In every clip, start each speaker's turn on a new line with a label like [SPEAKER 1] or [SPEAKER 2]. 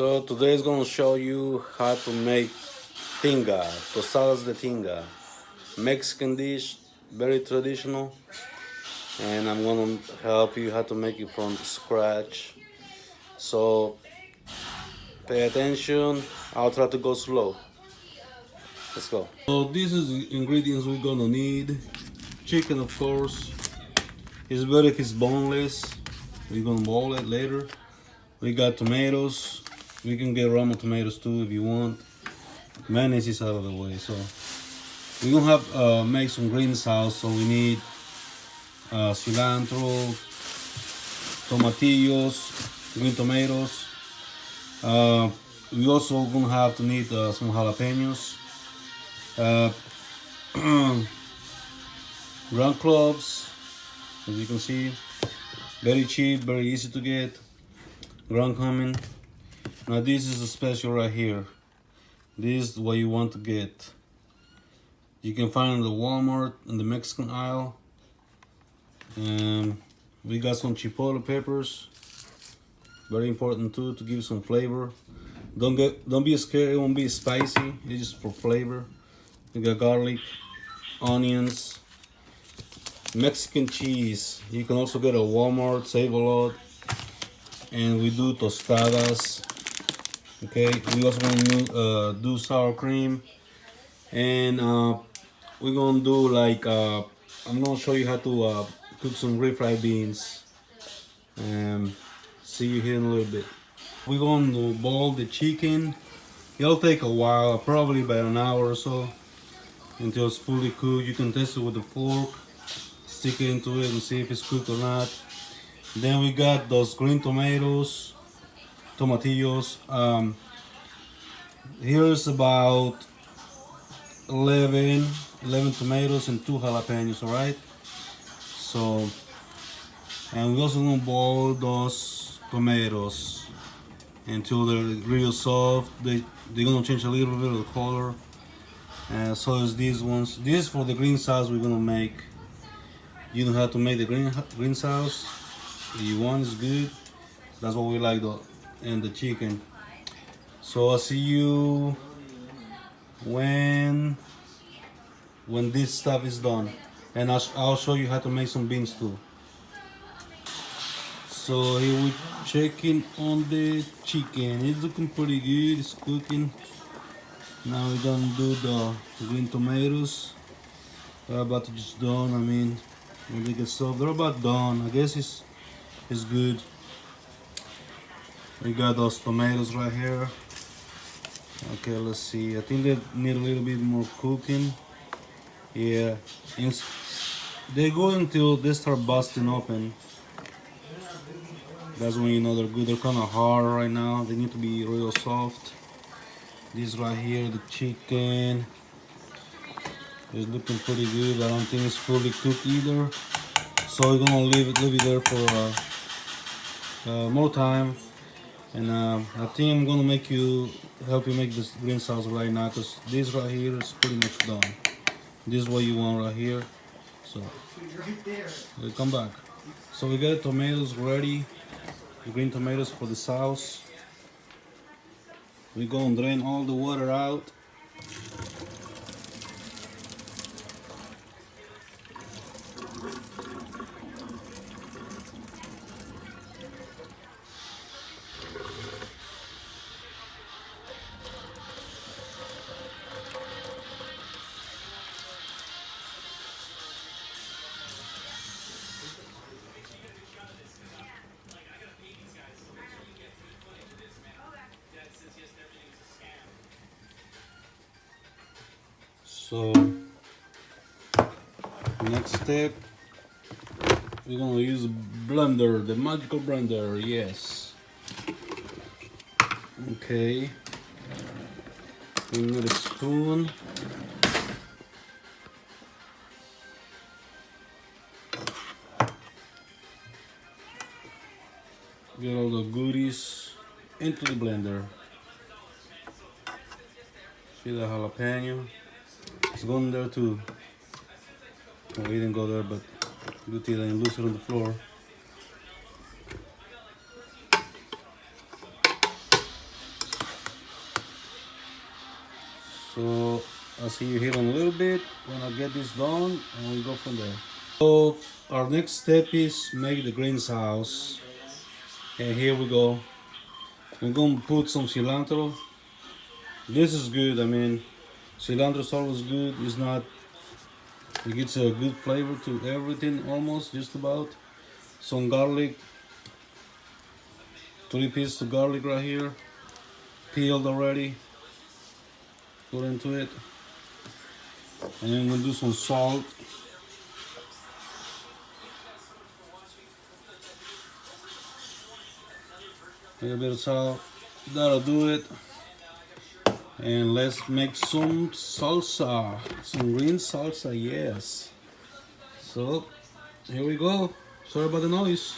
[SPEAKER 1] So today is gonna show you how to make tinga, tostadas de tinga, Mexican dish, very traditional, and I'm gonna help you how to make it from scratch. So pay attention. I'll try to go slow. Let's go. So this is the ingredients we're gonna need. Chicken, of course. It's better if it's boneless. We're gonna boil it later. We got tomatoes. We can get raw tomatoes too if you want. Mayonnaise is out of the way, so we're gonna have make some green sauce. So we need cilantro, tomatillos, green tomatoes. We also gonna have to need some jalapenos, ground cloves, as you can see, very cheap, very easy to get. Ground cumin. Now this is a special right here. This is what you want to get. You can find it in the Walmart in the Mexican aisle. We got some chipotle peppers, very important too, to give some flavor. Don't be scared, it won't be spicy, it's just for flavor. We got garlic, onions, Mexican cheese. You can also get at Walmart, save a lot. And we do tostadas. Okay, we also gonna do sour cream, and we're gonna do like I'm gonna show you how to cook some refried beans. See you here in a little bit. We're going to boil the chicken. It'll take a while, probably about an hour or so, until it's fully cooked. You can test it with a fork, stick it into it and see if it's cooked or not. Then we got those green tomatoes, tomatillos. Here's about 11 tomatoes and 2 jalapenos, all right? So, and we're also gonna boil those tomatoes until they're real soft. They're gonna change a little bit of the color. And so is these ones. This is for the green sauce we're gonna make. You don't have to make the green sauce. If you want, it's good. That's what we like in the chicken. So I'll see you when this stuff is done, and I'll show you how to make some beans too. So here we're checking on the chicken. It's looking pretty good. It's cooking. Now we're gonna do the green tomatoes. They're about to just done. I mean, when they get soft, they're about done. I guess it's good. We got those tomatoes right here. Okay, let's see. I think they need a little bit more cooking. Yeah, they go until they start busting open. That's when you know they're good. They're kind of hard right now. They need to be real soft. This right here, the chicken, is looking pretty good. I don't think it's fully cooked either. So we're gonna leave it there for more time. And I think I'm gonna help you make this green sauce right now, because this right here is pretty much done. This is what you want right here. So we'll come back. So we got tomatoes ready, the green tomatoes for the sauce. We're gonna drain all the water out. So next step, we're gonna use blender, the magical blender. Yes. Okay. We need a spoon. Get all the goodies into the blender. See the jalapeno? It's going there too. Well, we didn't go there, but good thing I didn't lose it on the floor. So I'll see you here in a little bit when I get this done, and we go from there. So our next step is make the greenhouse, and here we go. I'm gonna put some cilantro. This is good. I mean, cilantro is always good. It's not. It gives a good flavor to everything, almost just about. Some garlic. 3 pieces of garlic right here, peeled already. Put into it, and then we'll do some salt. A little bit of salt. That'll do it. And let's make some salsa, some green salsa, yes. So here we go. Sorry about the noise.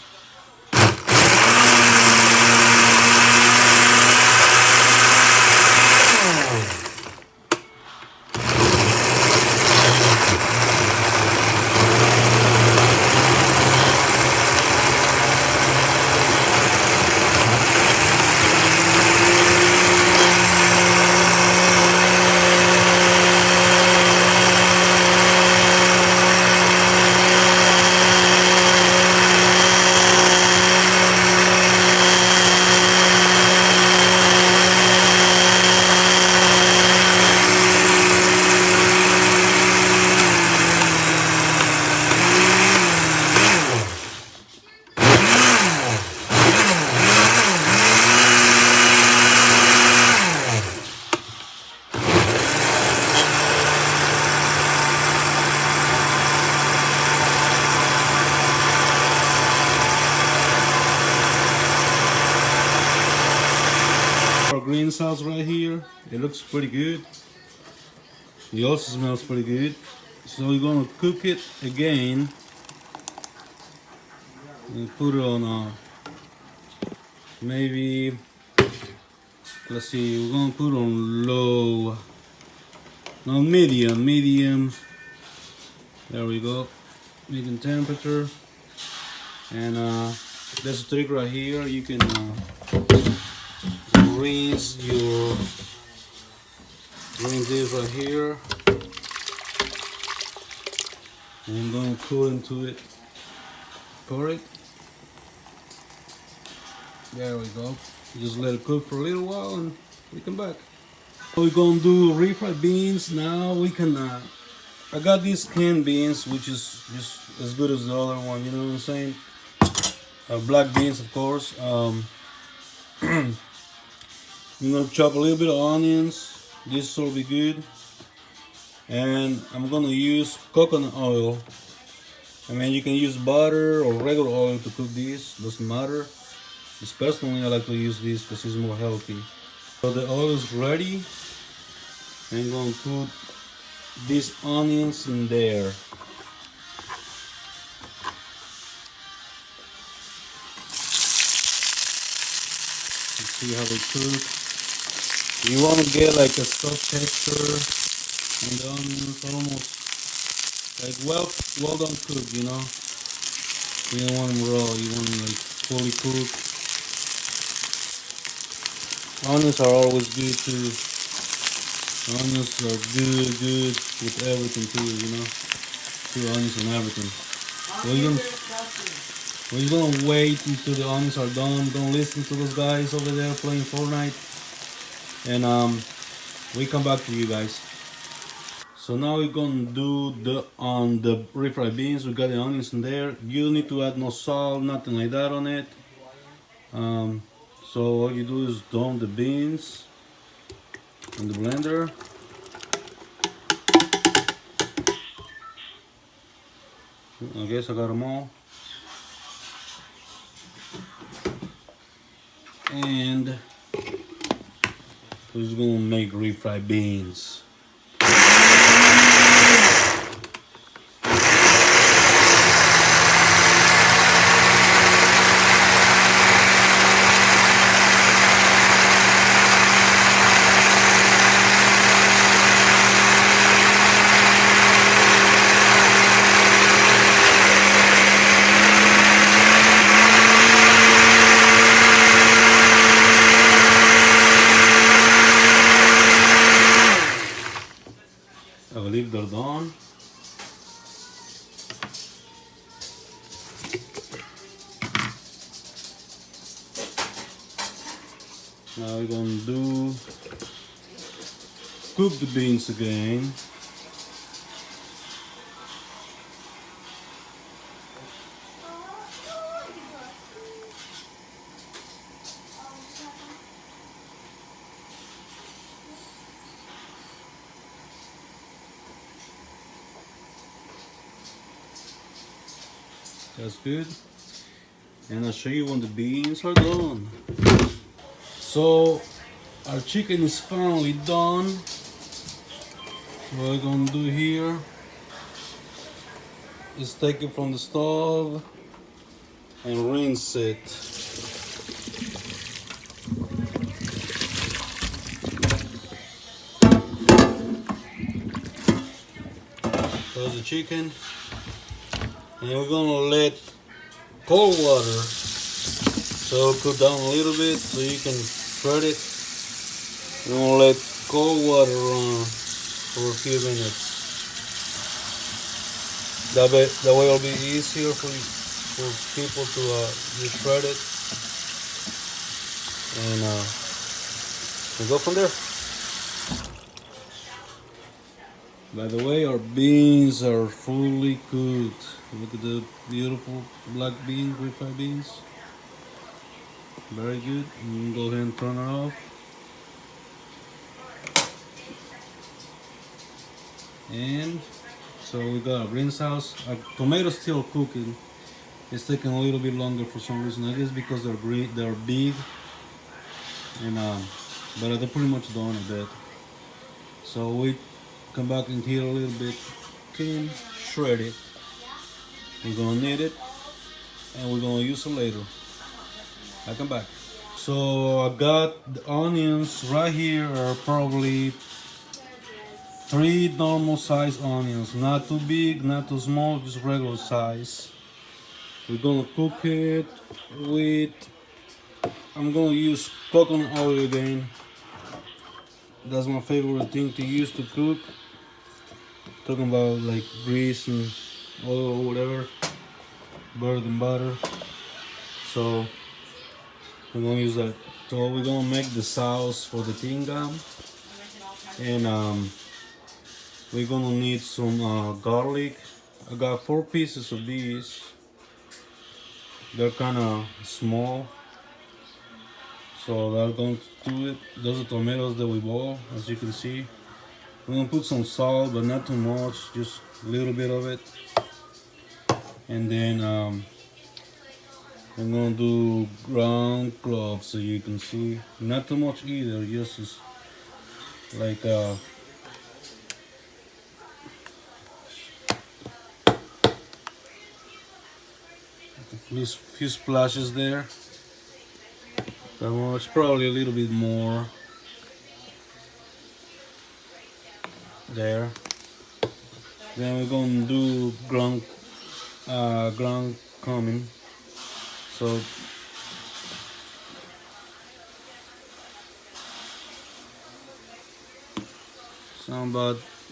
[SPEAKER 1] Our green sauce right here. It looks pretty good. It also smells pretty good. So we're gonna cook it again and put it on maybe, let's see, we're gonna put on low, no, medium. There we go, medium temperature. And there's a trick right here. You can rinse this right here, and I'm gonna pour into it. Pour it. There we go. Just let it cook for a little while, and we come back. We're gonna do refried beans now. We can. I got these canned beans, which is just as good as the other one. You know what I'm saying? Black beans, of course. I'm gonna chop a little bit of onions. This will be good. And I'm gonna use coconut oil. I mean, you can use butter or regular oil to cook this. Doesn't matter. Just personally, I like to use this because it's more healthy. So the oil is ready. I'm gonna put these onions in there. Let's see how they cook. You want to get like a soft texture on the onions, almost like well done cooked, you know. You don't want them raw, you want them like fully cooked. Onions are always good too. Onions are good with everything too, you know. Put onions and everything. We're gonna wait until the onions are done. Don't listen to those guys over there playing Fortnite. And we come back to you guys. So now we're gonna do the refried beans. We got the onions in there. You don't need to add no salt, nothing like that on it. So all you do is dump the beans in the blender. I guess I got them all. And we're just gonna make refried beans. they're done. Now we're gonna cook the beans again. That's good. And I'll show you when the beans are done. So our chicken is finally done. What we're gonna do here is take it from the stove and rinse it. There's the chicken. And we're gonna let cold water so cool down a little bit so you can shred it. We're gonna let cold water run for a few minutes. That way it'll be easier for people to just shred it, and we'll go from there. By the way, our beans are fully cooked. Look at the beautiful black beans, refried beans. Very good. And go ahead and turn it off. And so we got a green sauce. Our tomatoes still cooking. It's taking a little bit longer for some reason. I guess because they're big, and but they're pretty much done a bit. So we come back in here a little bit, can shred it. We're gonna need it, and we're gonna use it later. I come back. So I got the onions right here. Are probably 3 normal size onions, not too big, not too small, just regular size. We're gonna cook it with, I'm gonna use coconut oil again. That's my favorite thing to use to cook. Talking about like grease and oil or whatever, better than butter. So we're gonna use that. So we're gonna make the sauce for the tinga, and we're gonna need some garlic. I got 4 pieces of these. They're kind of small, so that's going to do it. Those are tomatoes that we boiled, as you can see. We're gonna put some salt, but not too much, just a little bit of it. And then I'm gonna do ground cloves, so you can see. Not too much either, just like few splashes there. That much, probably a little bit more there. Then we're gonna do ground cumin. So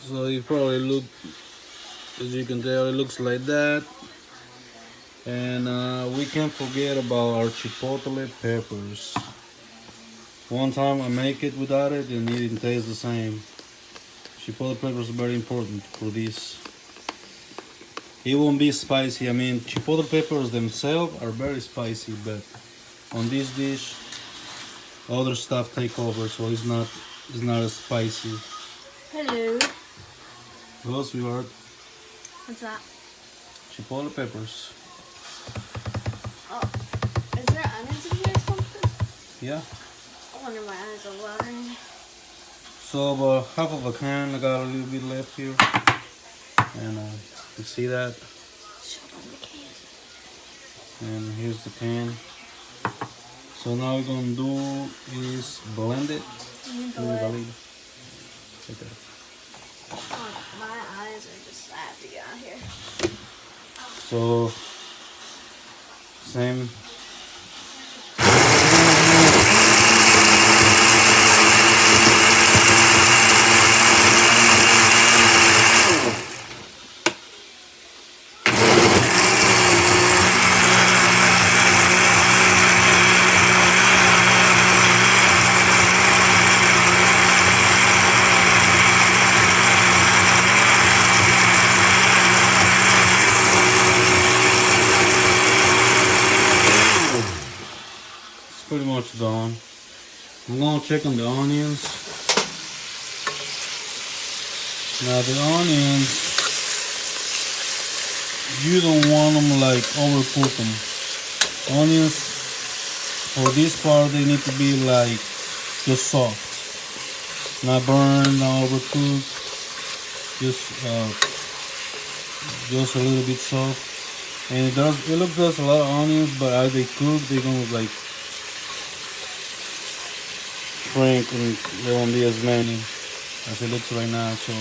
[SPEAKER 1] so you probably look, as you can tell, it looks like that. And we can't forget about our chipotle peppers. One time I make it without it and it didn't taste the same. Chipotle peppers are very important for this. It won't be spicy. I mean, chipotle peppers themselves are very spicy, but on this dish, other stuff take over, so it's not as spicy.
[SPEAKER 2] Hello.
[SPEAKER 1] Hello, sweetheart.
[SPEAKER 2] What's that?
[SPEAKER 1] Chipotle peppers.
[SPEAKER 2] Oh, is there onions in here or something?
[SPEAKER 1] Yeah.
[SPEAKER 2] I wonder my eyes are watering.
[SPEAKER 1] So about half of a can, I got a little bit left here, and you see that.
[SPEAKER 2] Show them the can.
[SPEAKER 1] And here's the can. So now we're gonna do is blend it.
[SPEAKER 2] Oh, my eyes are just sad to get out here.
[SPEAKER 1] So same. I'm gonna check on the onions. Now the onions, you don't want them like overcook them. Onions for this part they need to be like just soft, not burned, not overcooked. Just a little bit soft. And it looks like a lot of onions, but as they cook, they're gonna like shrink and there won't be as many as it looks right now. So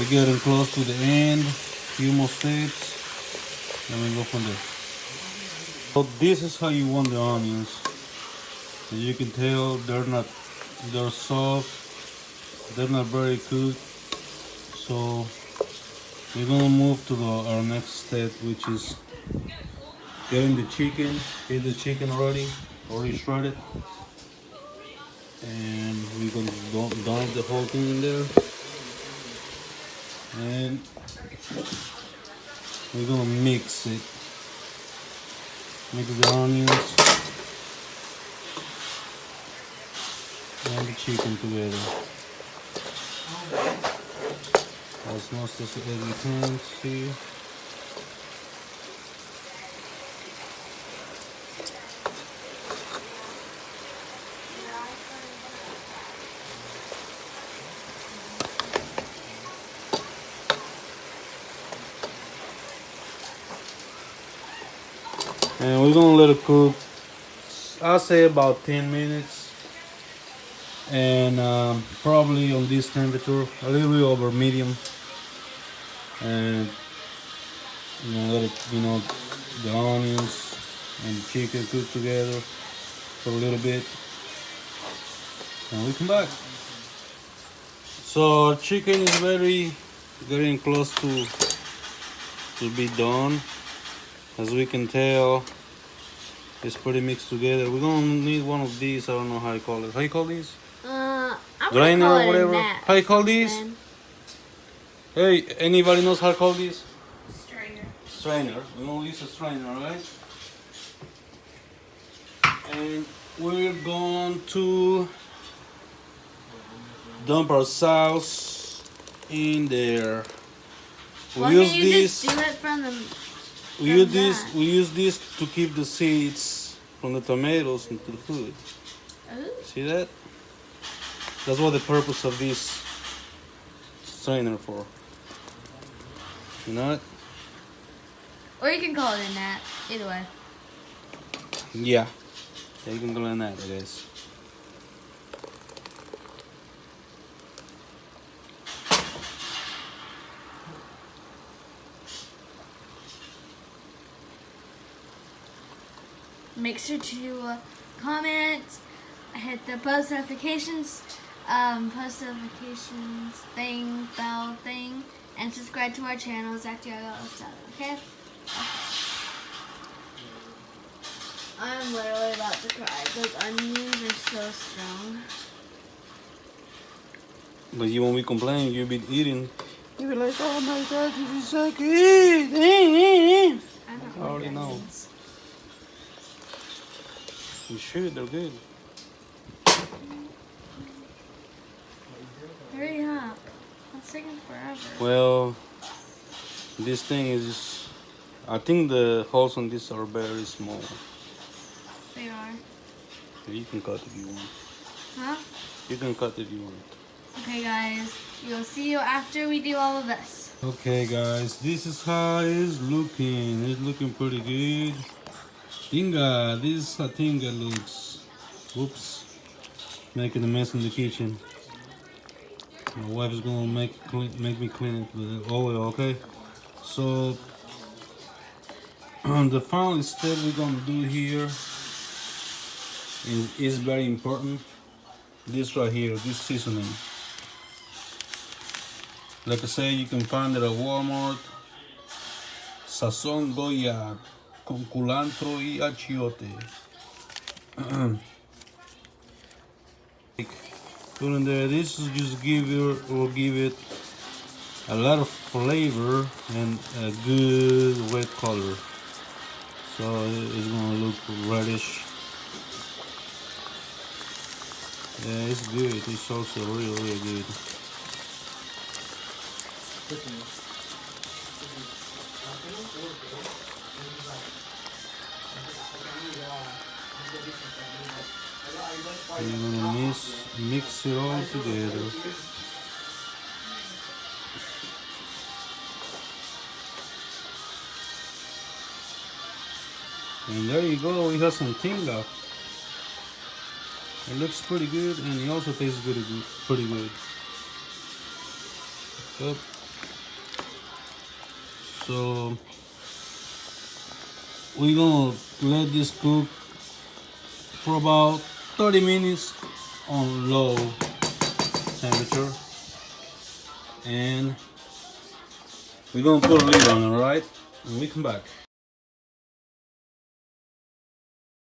[SPEAKER 1] we're getting close to the end. Few more steps, and we go from there. So this is how you want the onions. As you can tell, they're soft. They're not very cooked. So we're gonna move to our next step, which is getting the chicken. Get the chicken already shredded, and we're gonna dump the whole thing in there, and we're gonna mix it. Mix the onions and the chicken together. As much as we can see. And we're gonna let it cook, I'll say about 10 minutes. And probably on this temperature, a little bit over medium. And let it, the onions and the chicken cook together for a little bit. And we come back. So chicken is getting close to be done. As we can tell, it's pretty mixed together. We're gonna need one of these. I don't know how you call it. How you call these?
[SPEAKER 2] I'm
[SPEAKER 1] Drainer
[SPEAKER 2] call
[SPEAKER 1] or
[SPEAKER 2] it
[SPEAKER 1] whatever.
[SPEAKER 2] a gnat,
[SPEAKER 1] How you call these?
[SPEAKER 2] then.
[SPEAKER 1] Hey, anybody knows how to call these?
[SPEAKER 2] Strainer.
[SPEAKER 1] Strainer. We're gonna use a strainer, alright? And we're going to dump our sauce in there.
[SPEAKER 2] Why can't you just do it from the?
[SPEAKER 1] We use this to keep the seeds from the tomatoes into the food.
[SPEAKER 2] Ooh.
[SPEAKER 1] See that? That's what the purpose of this strainer for. You know it?
[SPEAKER 2] Or you can call it a gnat. Either way.
[SPEAKER 1] Yeah. You can call it that, I guess.
[SPEAKER 2] Make sure to comment, hit the post notifications bell thing, and subscribe to our channel, Zach7, okay? I'm literally about to cry. Those onions are so strong.
[SPEAKER 1] But you won't be complaining, you'll be eating. You'll be like, oh my god, this is so good. I already know.
[SPEAKER 2] Onions.
[SPEAKER 1] You should, they're good.
[SPEAKER 2] Hurry up. It's taking forever.
[SPEAKER 1] Well, this thing is, I think the holes on this are very small.
[SPEAKER 2] They are.
[SPEAKER 1] You can cut if you want.
[SPEAKER 2] Huh?
[SPEAKER 1] You can cut if you want.
[SPEAKER 2] Okay, guys. We'll see you after we do all of this.
[SPEAKER 1] Okay, guys, this is how it's looking. It's looking pretty good. Tinga, this is how tinga looks. Oops, making a mess in the kitchen. My wife is gonna make me clean it with oil. Okay, so the final step we're gonna do here is very important. This right here, this seasoning. Like I say, you can find it at Walmart. Sazón Goya con culantro y achiote. Put in there. This is just will give it a lot of flavor and a good red color. So it's gonna look reddish. Yeah, it's good. It's also real good. You're gonna mix it all together. And there you go, we have some tinga. It looks pretty good and it also tastes pretty good. Yep. So we're gonna let this cook for about 30 minutes on low temperature. And we're gonna put a lid on it, alright? And we come back.